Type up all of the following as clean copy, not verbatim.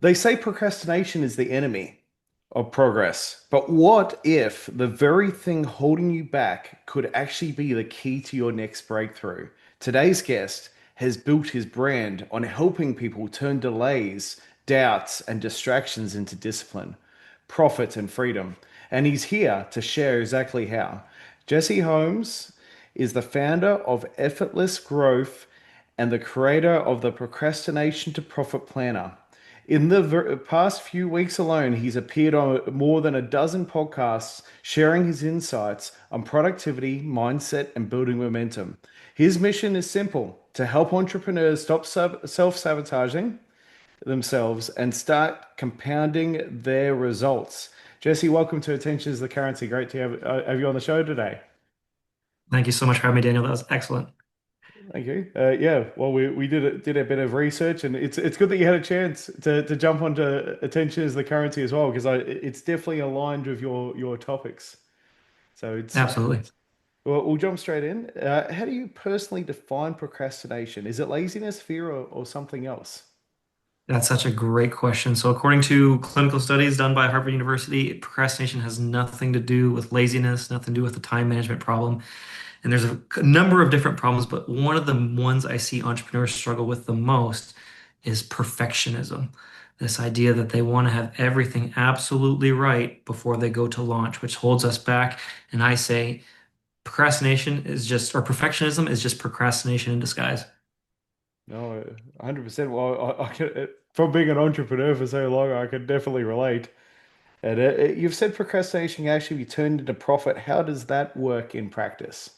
They say procrastination is the enemy of progress. But what if the very thing holding you back could actually be the key to your next breakthrough? Today's guest has built his brand on helping people turn delays, doubts, and distractions into discipline, profit, and freedom. And he's here to share exactly how. Jesse Holmes is the founder of Effortless Growth and the creator of the Procrastination to Profit Planner. In the past few weeks alone, he's appeared on more than a dozen podcasts sharing his insights on productivity, mindset, and building momentum. His mission is simple to help entrepreneurs stop self sabotaging themselves and start compounding their results. Jesse, welcome to Attention is the Currency. Great to have you on the show today. Thank you so much for having me, Daniel. That was excellent. Thank you. Yeah, well, we did a bit of research, and it's good that you had a chance to jump onto attention as the currency as well, because it's definitely aligned with your topics. So it's Absolutely. well, we'll jump straight in. How do you personally define procrastination? Is it laziness, fear, or something else? That's such a great question. So, according to clinical studies done by Harvard University, procrastination has nothing to do with laziness, nothing to do with the time management problem. And there's a number of different problems, but one of the ones I see entrepreneurs struggle with the most is perfectionism. This idea that they want to have everything absolutely right before they go to launch, which holds us back. And I say procrastination is just, or perfectionism is just procrastination in disguise. No, 100%. Well, I can, from being an entrepreneur for so long, I can definitely relate. And you've said procrastination can actually be turned into profit. How does that work in practice?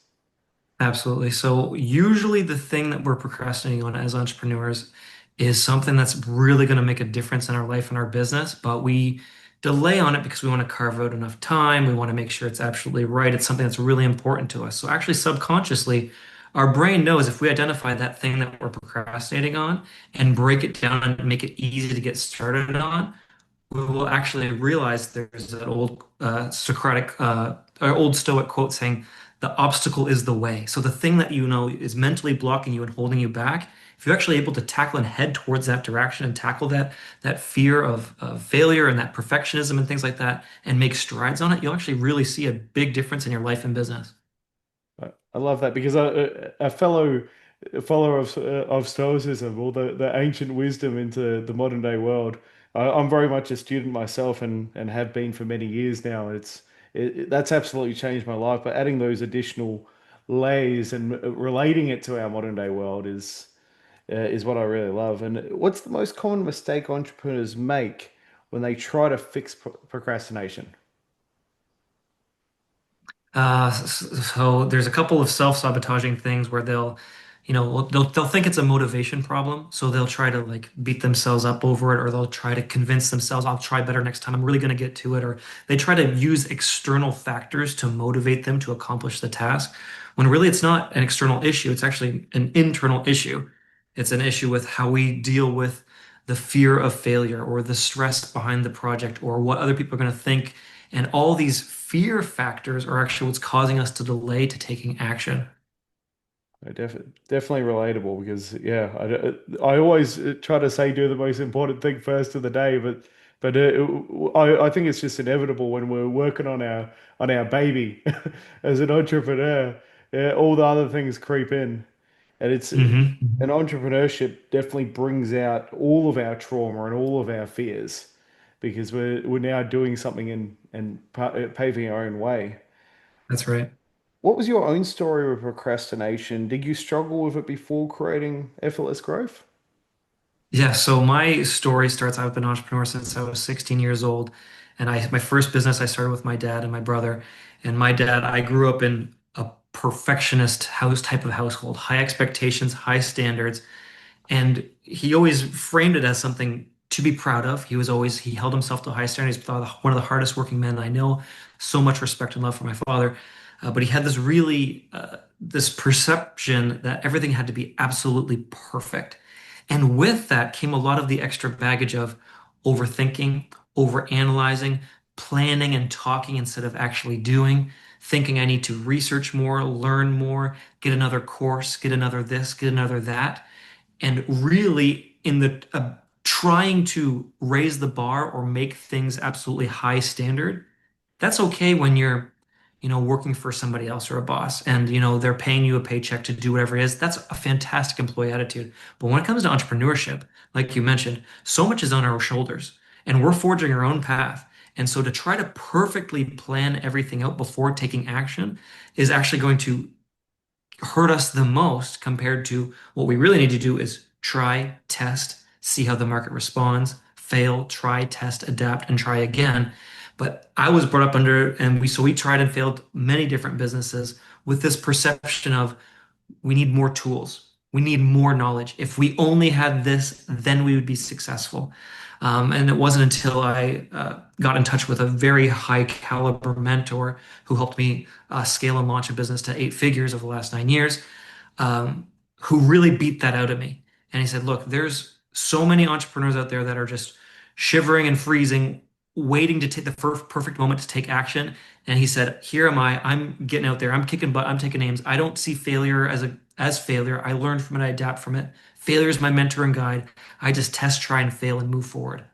Absolutely. So usually the thing that we're procrastinating on as entrepreneurs is something that's really going to make a difference in our life and our business, but we delay on it because we want to carve out enough time. We want to make sure it's absolutely right. It's something that's really important to us. So actually subconsciously, our brain knows if we identify that thing that we're procrastinating on and break it down and make it easy to get started on, we will actually realize there's that old Socratic or old Stoic quote saying, "The obstacle is the way." So the thing that you know is mentally blocking you and holding you back, if you're actually able to tackle and head towards that direction and tackle that fear of failure and that perfectionism and things like that, and make strides on it, you'll actually really see a big difference in your life and business. I love that because a follower of Stoicism or the ancient wisdom into the modern day world. I'm very much a student myself and have been for many years now. That's absolutely changed my life. But adding those additional layers and relating it to our modern day world is what I really love. And what's the most common mistake entrepreneurs make when they try to fix procrastination? So there's a couple of self-sabotaging things where they'll think it's a motivation problem, so they'll try to like beat themselves up over it, or they'll try to convince themselves, "I'll try better next time. I'm really going to get to it," or they try to use external factors to motivate them to accomplish the task, when really it's not an external issue. It's actually an internal issue. It's an issue with how we deal with the fear of failure or the stress behind the project or what other people are going to think, and all these fear factors are actually what's causing us to delay to taking action. Definitely relatable because yeah, I always try to say do the most important thing first of the day, but I think it's just inevitable when we're working on our baby as an entrepreneur. Yeah, all the other things creep in, and it's an Hmm. entrepreneurship definitely brings out all of our trauma and all of our fears because we're now doing something and paving our own way. That's right. What was your own story with procrastination? Did you struggle with it before creating Effortless Growth? Yeah, so my story starts. I've been an entrepreneur since I was 16 years old, and my first business I started with my dad and my brother. And my dad, I grew up in a perfectionist house type of household, high expectations, high standards. And he always framed it as something to be proud of. He held himself to a high standard. He's probably one of the hardest working men I know. So much respect and love for my father. But he had this perception that everything had to be absolutely perfect. And with that came a lot of the extra baggage of overthinking, overanalyzing, planning and talking instead of actually doing, thinking I need to research more, learn more, get another course, get another this, get another that. And really, in the trying to raise the bar or make things absolutely high standard, that's okay when you're, working for somebody else or a boss and, they're paying you a paycheck to do whatever it is. That's a fantastic employee attitude. But when it comes to entrepreneurship, like you mentioned, so much is on our shoulders and we're forging our own path. And so to try to perfectly plan everything out before taking action is actually going to hurt us the most compared to what we really need to do is try, test, see how the market responds, fail, try, test, adapt, and try again. But I was brought up under, and we tried and failed many different businesses with this perception of we need more tools. We need more knowledge. If we only had this, then we would be successful. And it wasn't until I got in touch with a very high caliber mentor who helped me scale and launch a business to 8 figures over the last 9 years, who really beat that out of me. And he said, look, there's so many entrepreneurs out there that are just shivering and freezing, waiting to take the first perfect moment to take action. And he said, here am I. I'm getting out there. I'm kicking butt. I'm taking names. I don't see failure as failure. I learn from it. I adapt from it. Failure is my mentor and guide. I just test, try, and fail and move forward.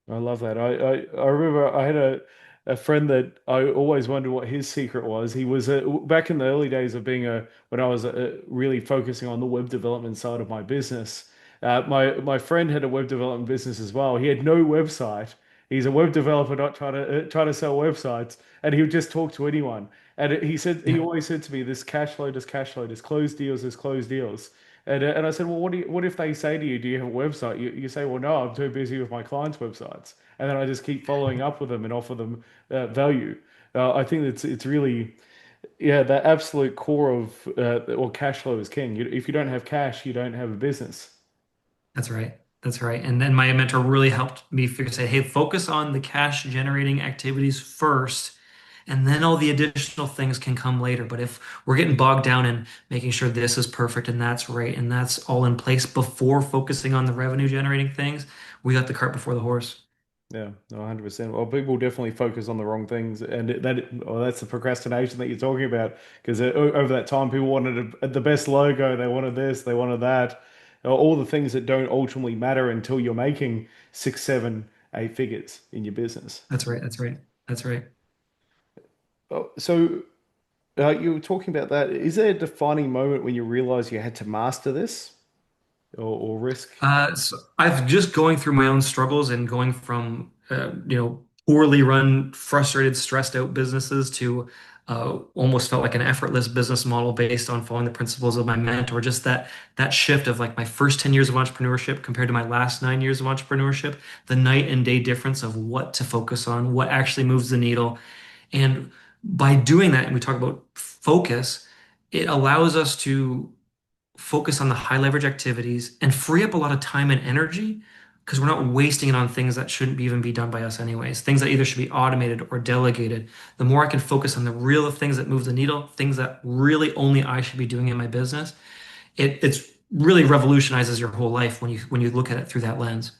I love that. I remember I had a friend that I always wondered what his secret was. He was back in the early days of being when I was really focusing on the web development side of my business. My friend had a web development business as well. He had no website. He's a web developer, not trying to sell websites, and he would just talk to anyone. And he Yeah, always said to me, "This cash flow, this cash flow, this closed deals, this closed deals." And I said, well, what if they say to you, do you have a website? You say, well, no, I'm too busy with my clients' websites. And then I just keep following up with them and offer them value. I think it's really, yeah, the absolute core of, well, cash flow is king. If you don't have cash, you don't have a business. that's right. That's right. And then my mentor really helped me figure, say, hey, focus on the cash generating activities first, and then all the additional things can come later. But if we're getting bogged down in making sure this is perfect and that's right and that's all in place before focusing on the revenue generating things, we got the cart before the horse. Yeah, no, 100%. Well, people definitely focus on the wrong things, and that's the procrastination that you're talking about. Because over that time, people wanted the best logo, they wanted this, they wanted that, all the things that don't ultimately matter until you're making six, seven, 8 figures in your business. That's right. That's right. That's right. So you were talking about that. Is there a defining moment when you realize you had to master this or risk? So I've just going through my own struggles and going from poorly run, frustrated, stressed out businesses to almost felt like an effortless business model based on following the principles of my mentor. Just that shift of like my first 10 years of entrepreneurship compared to my last 9 years of entrepreneurship, the night and day difference of what to focus on, what actually moves the needle. And by doing that, and we talk about focus, it allows us to focus on the high leverage activities and free up a lot of time and energy because we're not wasting it on things that shouldn't even be done by us anyways. Things that either should be automated or delegated. The more I can focus on the real things that move the needle, things that really only I should be doing in my business, it's really revolutionizes your whole life when you look at it through that lens.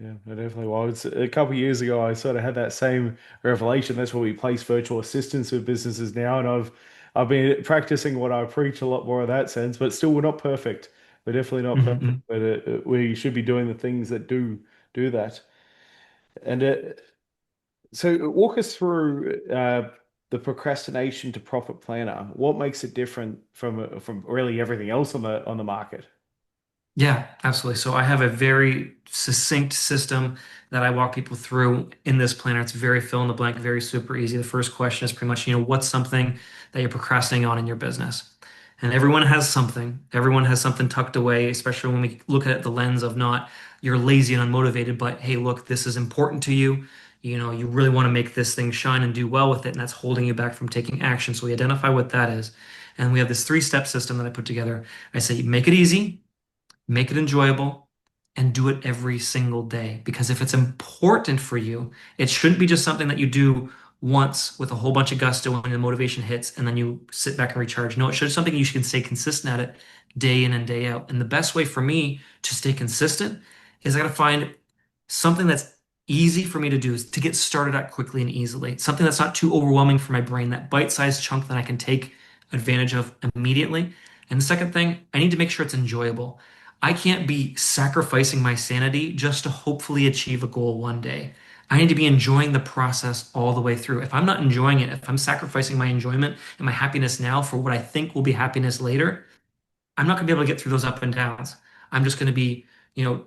Yeah, no, definitely. Well, it's a couple of years ago, I sort of had that same revelation. That's why we place virtual assistants with businesses now, and I've been practicing what I preach a lot more in that sense. But still, we're not perfect. We're definitely not perfect, Mhm. but we should be doing the things that do that. And so, walk us through the procrastination to profit planner. What makes it different from really everything else on the market? Yeah, absolutely. So I have a very succinct system that I walk people through in this planner. It's very fill in the blank, very super easy. The first question is pretty much, what's something that you're procrastinating on in your business? And everyone has something. Everyone has something tucked away, especially when we look at it the lens of not you're lazy and unmotivated, but hey, look, this is important to you. You really want to make this thing shine and do well with it, and that's holding you back from taking action. So we identify what that is. And we have this three-step system that I put together. I say, make it easy, make it enjoyable, and do it every single day. Because if it's important for you, it shouldn't be just something that you do once with a whole bunch of gusto when the motivation hits and then you sit back and recharge. No, it should be something you can stay consistent at it day in and day out. And the best way for me to stay consistent is I got to find something that's easy for me to do, is to get started at quickly and easily. Something that's not too overwhelming for my brain, that bite-sized chunk that I can take advantage of immediately. And the second thing, I need to make sure it's enjoyable. I can't be sacrificing my sanity just to hopefully achieve a goal one day. I need to be enjoying the process all the way through. If I'm not enjoying it, if I'm sacrificing my enjoyment and my happiness now for what I think will be happiness later, I'm not going to be able to get through those up and downs. I'm just going to be,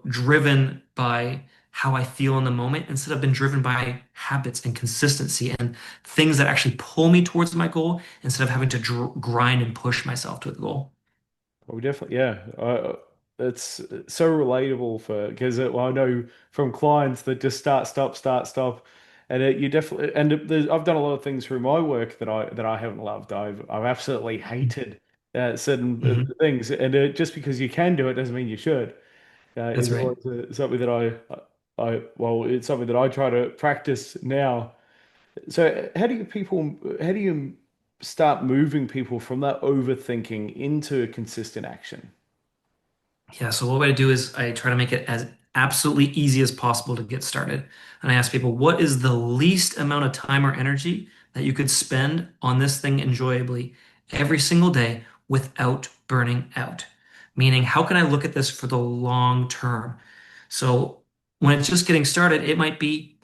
driven by how I feel in the moment instead of being driven by habits and consistency and things that actually pull me towards my goal instead of having to grind and push myself to the goal. Well, we definitely, yeah. It's so relatable for because well, I know from clients that just start, stop, and you definitely and I've done a lot of things through my work that I haven't loved. I've absolutely hated certain Mhm. things, and just because you can do it doesn't mean you should. That's Is right. always something that I well, it's something that I try to practice now. So, how do you start moving people from that overthinking into consistent action? Yeah, so what I do is I try to make it as absolutely easy as possible to get started. And I ask people, what is the least amount of time or energy that you could spend on this thing enjoyably every single day without burning out? Meaning, how can I look at this for the long term? So when it's just getting started, it might be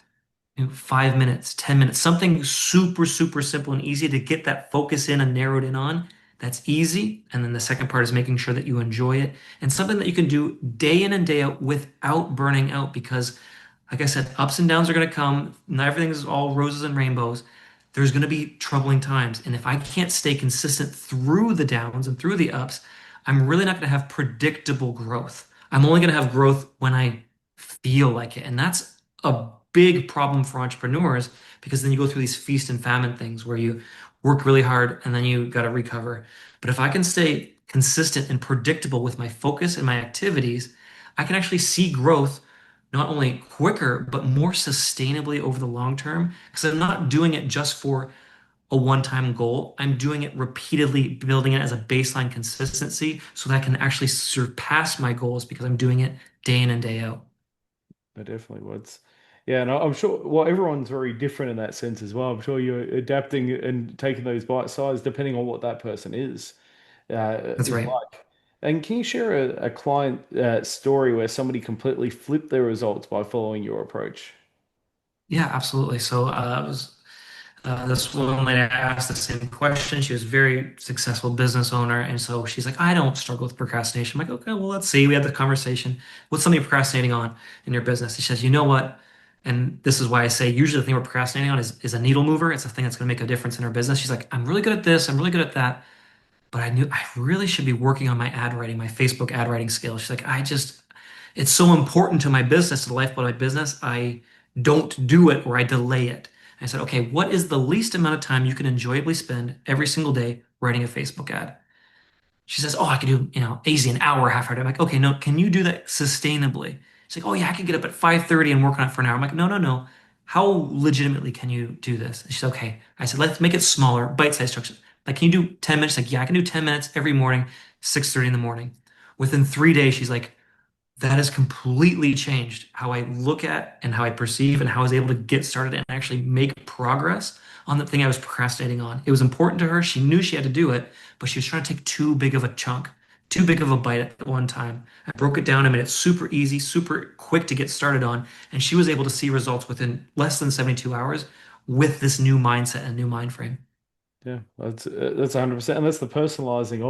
5 minutes, 10 minutes, something super, super simple and easy to get that focus in and narrowed in on. That's easy. And then the second part is making sure that you enjoy it and something that you can do day in and day out without burning out. Because, like I said, ups and downs are going to come. Not everything is all roses and rainbows. There's going to be troubling times. And if I can't stay consistent through the downs and through the ups, I'm really not going to have predictable growth. I'm only going to have growth when I feel like it. And that's a big problem for entrepreneurs because then you go through these feast and famine things where you work really hard and then you got to recover. But if I can stay consistent and predictable with my focus and my activities, I can actually see growth not only quicker, but more sustainably over the long term because I'm not doing it just for a one-time goal. I'm doing it repeatedly, building it as a baseline consistency so that I can actually surpass my goals because I'm doing it day in and day out. I definitely would. Yeah, and I'm sure. Well, everyone's very different in that sense as well. I'm sure you're adapting and taking those bite size depending on what that person That's is right. like. And can you share a client story where somebody completely flipped their results by following your approach? Yeah, absolutely. So this woman lady, I asked the same question. She was a very successful business owner, and so she's like, "I don't struggle with procrastination." I'm like, "Okay, well, let's see." We had the conversation. What's something you're procrastinating on in your business? She says, "You know what?" And this is why I say usually the thing we're procrastinating on is a needle mover. It's a thing that's going to make a difference in our business. She's like, "I'm really good at this. I'm really good at that." But I knew I really should be working on my ad writing, my Facebook ad writing skills. She's like, it's so important to my business, to the lifeblood of my business. I don't do it or I delay it. I said, okay, what is the least amount of time you can enjoyably spend every single day writing a Facebook ad? She says, oh, I could do, easy an hour, half hour. I'm like, okay, no, can you do that sustainably? She's like, oh yeah, I could get up at 5:30 and work on it for an hour. I'm like, no, no, no. How legitimately can you do this? And she's okay. I said, let's make it smaller, bite-sized instructions. Like, can you do 10 minutes? Like, yeah, I can do 10 minutes every morning, 6:30 in the morning. Within 3 days, she's like, that has completely changed how I look at and how I perceive and how I was able to get started and actually make progress on the thing I was procrastinating on. It was important to her. She knew she had to do it, but she was trying to take too big of a chunk, too big of a bite at one time. I broke it down. I made it super easy, super quick to get started on, and she was able to see results within less than 72 hours with this new mindset and new mind frame. Yeah, that's 100%, and that's the personalizing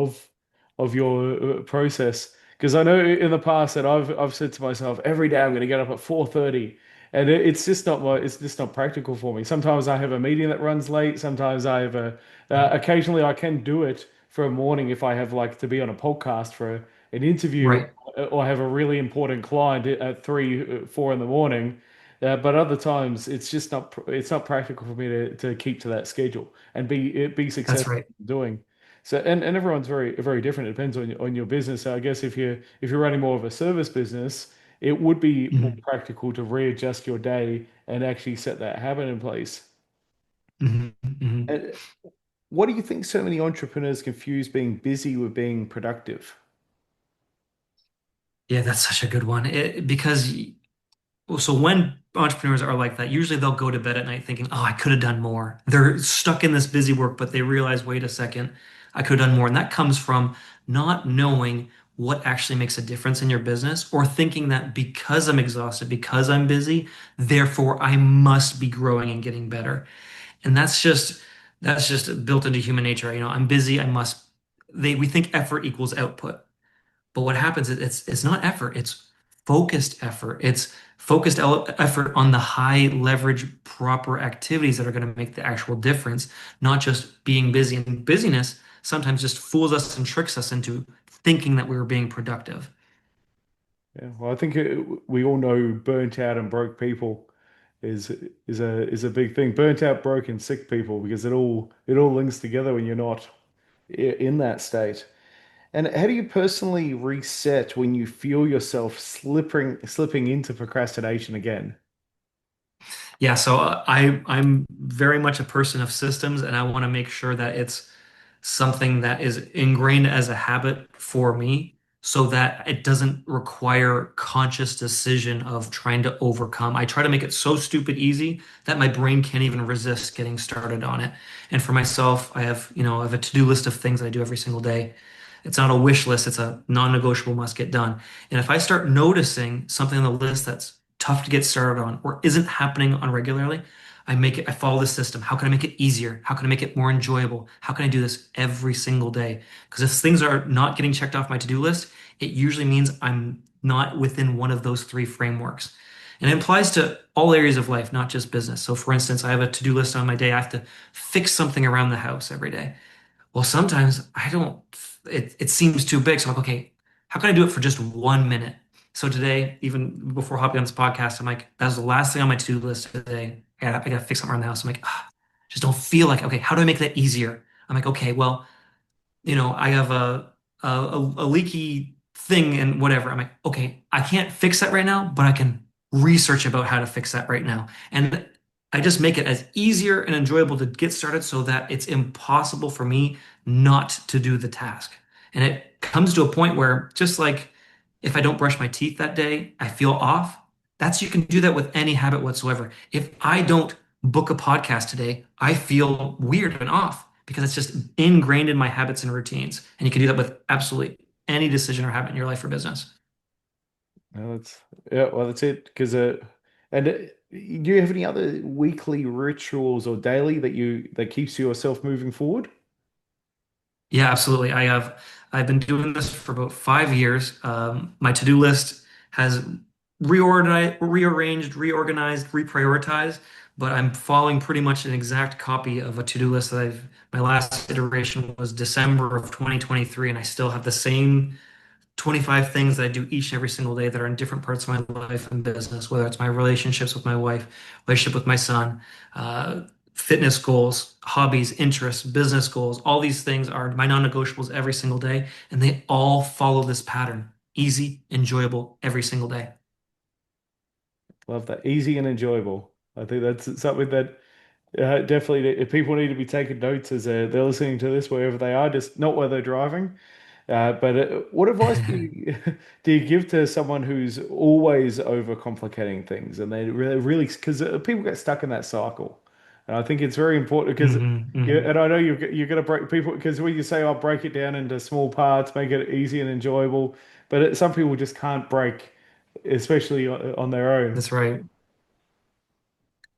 of your process. Because I know in the past that I've said to myself every day I'm going to get up at 4:30, and it's just not practical for me. Sometimes I have a meeting that runs late. Sometimes I have a occasionally I can do it for a morning if I have like to be on a podcast for an interview, Right. or I have a really important client at 3, 4 in the morning. But other times it's not practical for me to keep to that schedule and be That's successful right. in doing. So and everyone's very different. It depends on your business. So I guess if you're running more of a service business, it would be more Mhm. practical to readjust your day and actually set that habit in place. Mhm. Mhm. And what do you think so many entrepreneurs confuse being busy with being productive? Yeah, that's such a good one. Because well, so when entrepreneurs are like that, usually they'll go to bed at night thinking, "Oh, I could have done more." They're stuck in this busy work, but they realize, "Wait a second, I could have done more." And that comes from not knowing what actually makes a difference in your business, or thinking that because I'm exhausted, because I'm busy, therefore I must be growing and getting better. And that's just built into human nature. I'm busy, I must we think effort equals output. But what happens is it's not effort, it's focused effort. It's effort on the high leverage proper activities that are going to make the actual difference, not just being busy. And busyness sometimes just fools us and tricks us into thinking that we were being productive. Yeah, well, I think we all know burnt out and broke people is is a big thing. Burnt out, broke, and sick people because it all links together when you're not in that state. And how do you personally reset when you feel yourself slipping into procrastination again? Yeah, so I'm very much a person of systems, and I want to make sure that it's something that is ingrained as a habit for me so that it doesn't require conscious decision of trying to overcome. I try to make it so stupid easy that my brain can't even resist getting started on it. And for myself, I have a to-do list of things I do every single day. It's not a wish list, it's a non-negotiable must get done. And if I start noticing something on the list that's tough to get started on or isn't happening on regularly, I follow the system. How can I make it easier? How can I make it more enjoyable? How can I do this every single day? Because if things are not getting checked off my to-do list, it usually means I'm not within one of those three frameworks. And it applies to all areas of life, not just business. So for instance, I have a to-do list on my day. I have to fix something around the house every day. Well, sometimes I don't, it seems too big. So I'm like, okay, how can I do it for just 1 minute? So today, even before hopping on this podcast, I'm like, that was the last thing on my to-do list today. I gotta fix something around the house. I'm like, just don't feel like, okay, how do I make that easier? I'm like, okay, well, I have a leaky thing and whatever. I'm like, okay, I can't fix that right now, but I can research about how to fix that right now. And I just make it as easier and enjoyable to get started so that it's impossible for me not to do the task. And it comes to a point where just like if I don't brush my teeth that day, I feel off. You can do that with any habit whatsoever. If I don't book a podcast today, I feel weird and off because it's just ingrained in my habits and routines. And you can do that with absolutely any decision or habit in your life or business. No, that's yeah. Well, that's it. Because and do you have any other weekly rituals or daily that keeps yourself moving forward? Yeah, absolutely. I've been doing this for about 5 years. My to-do list has reorganized, reprioritized, but I'm following pretty much an exact copy of a to-do list that my last iteration was December of 2023, and I still have the same 25 things that I do each and every single day that are in different parts of my life and business, whether it's my relationships with my wife, relationship with my son, uh, fitness goals, hobbies, interests, business goals. All these things are my non-negotiables every single day, and they all follow this pattern. Easy, enjoyable every single day. Love that. Easy and enjoyable. I think that's something that definitely people need to be taking notes as they're listening to this wherever they are, just not while they're driving. But what advice do you do you give to someone who's always overcomplicating things and they really because people get stuck in that cycle, and I think it's very important because Hmm. yeah, Hmm. and I know you're going to break people because when you say I'll break it down into small parts, make it easy and enjoyable, but some people just can't break, especially on their own. That's right.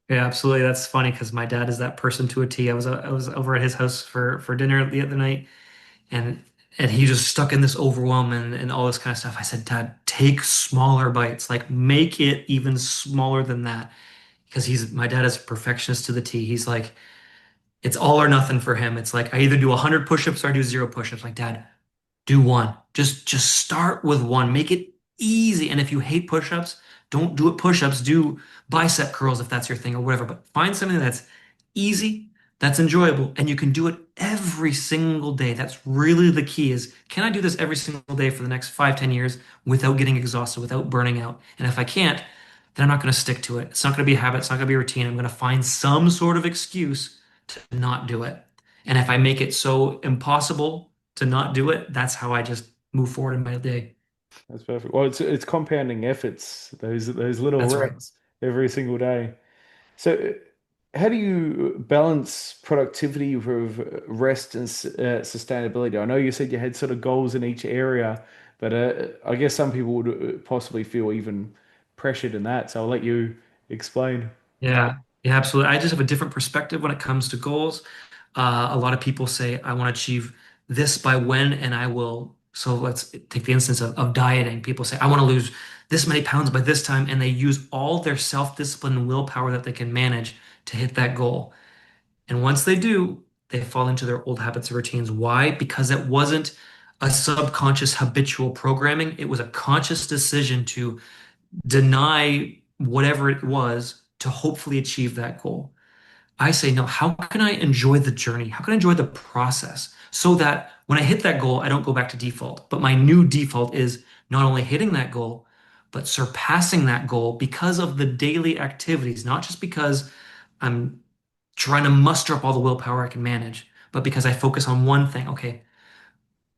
Yeah, absolutely. That's funny because my dad is that person to a T. I was over at his house for dinner the other night, and he just stuck in this overwhelm and all this kind of stuff. I said, Dad, take smaller bites. Like make it even smaller than that. Because my dad is a perfectionist to the T. He's like, it's all or nothing for him. It's like I either do 100 push-ups or I do zero push-ups. Like, Dad, do one. Just start with one. Make it easy. And if you hate push-ups, don't do it push-ups. Do bicep curls if that's your thing or whatever. But find something that's easy, that's enjoyable, and you can do it every single day. That's really the key is can I do this every single day for the next 5, 10 years without getting exhausted, without burning out? And if I can't, then I'm not going to stick to it. It's not going to be a habit. It's not going to be a routine. I'm going to find some sort of excuse to not do it. And if I make it so impossible to not do it, that's how I just move forward in my day. That's perfect. Well, it's compounding efforts, those little That's right. reps every single day. So. how do you balance productivity with rest and sustainability? I know you said you had sort of goals in each area, but I guess some people would possibly feel even pressured in that. So I'll let you explain. Yeah, yeah, absolutely. I just have a different perspective when it comes to goals. A lot of people say, I want to achieve this by when, and I will. So let's take the instance of dieting. People say, I want to lose this many pounds by this time, and they use all their self-discipline and willpower that they can manage to hit that goal. And once they do, they fall into their old habits and routines. Why? Because it wasn't a subconscious habitual programming. It was a conscious decision to deny whatever it was to hopefully achieve that goal. I say, no, how can I enjoy the journey? How can I enjoy the process so that when I hit that goal, I don't go back to default? But my new default is not only hitting that goal, but surpassing that goal because of the daily activities, not just because I'm trying to muster up all the willpower I can manage, but because I focus on one thing. Okay,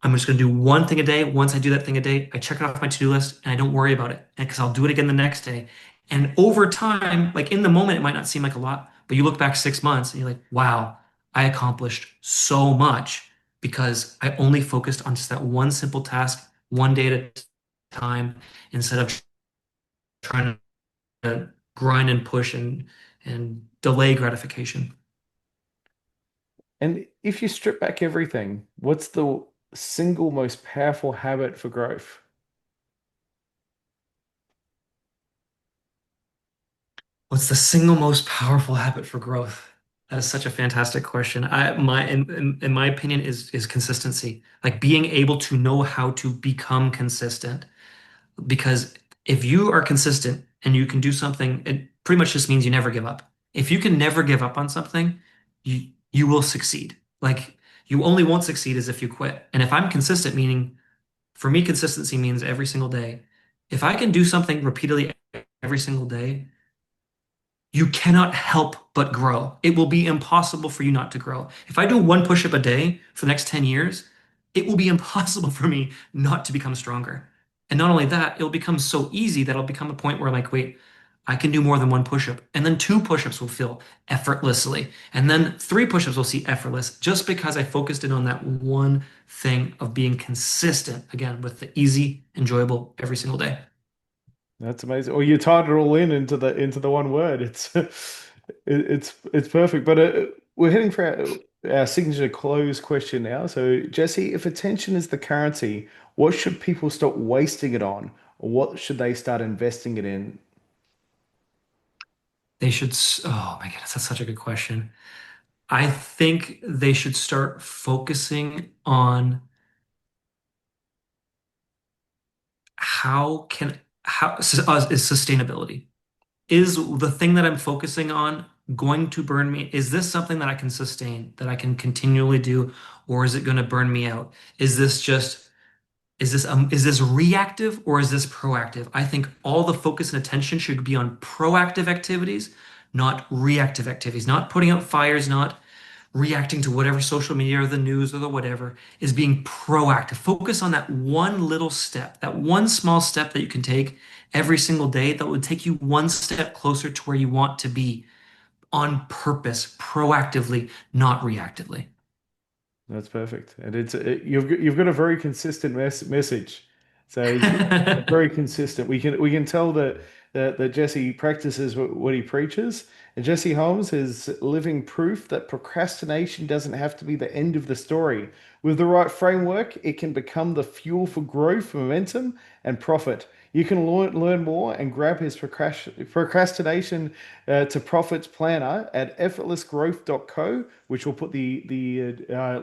I'm just going to do one thing a day. Once I do that thing a day, I check it off my to-do list and I don't worry about it. And because I'll do it again the next day. And over time, like in the moment, it might not seem like a lot, but you look back 6 months and you're like, wow, I accomplished so much because I only focused on just that one simple task, one day at a time, instead of trying to grind and push and delay gratification. And if you strip back everything, what's the single most powerful habit for growth? What's the single most powerful habit for growth? That is such a fantastic question. In my opinion, is consistency. Like being able to know how to become consistent. Because if you are consistent and you can do something, it pretty much just means you never give up. If you can never give up on something, you will succeed. Like you only won't succeed as if you quit. And if I'm consistent, meaning for me, consistency means every single day. If I can do something repeatedly every single day, you cannot help but grow. It will be impossible for you not to grow. If I do one push-up a day for the next 10 years, it will be impossible for me not to become stronger. And not only that, it'll become so easy that it'll become a point where I'm like, wait, I can do more than one push-up. And then two push-ups will feel effortlessly. And then three push-ups will see effortless just because I focused in on that one thing of being consistent, again, with the easy, enjoyable every single day. That's amazing. Or you tied it all in into the one word. It's perfect. But we're heading for our signature close question now. So Jesse, if attention is the currency, what should people stop wasting it on, or what should they start investing it in? Oh my goodness, that's such a good question. I think they should start focusing on how can is sustainability. Is the thing that I'm focusing on going to burn me? Is this something that I can sustain, that I can continually do, or is it going to burn me out? Is this just is this reactive or is this proactive? I think all the focus and attention should be on proactive activities, not reactive activities, not putting out fires, not reacting to whatever social media or the news or the whatever, is being proactive. Focus on that one little step, that one small step that you can take every single day that would take you one step closer to where you want to be on purpose, proactively, not reactively. That's perfect. And you've got a very consistent message. So it's very consistent. We can tell that Jesse practices what he preaches. And Jesse Holmes is living proof that procrastination doesn't have to be the end of the story. With the right framework, it can become the fuel for growth, momentum, and profit. You can learn more and grab his procrastination to profits planner at effortlessgrowth.co, which we'll put the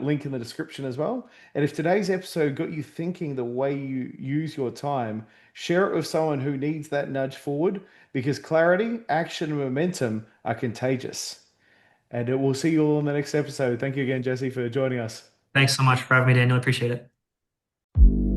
link in the description as well. And if today's episode got you thinking the way you use your time, share it with someone who needs that nudge forward because clarity, action, and momentum are contagious. And we'll see you all in the next episode. Thank you again, Jesse, for joining us. Thanks so much for having me, Daniel. I appreciate it.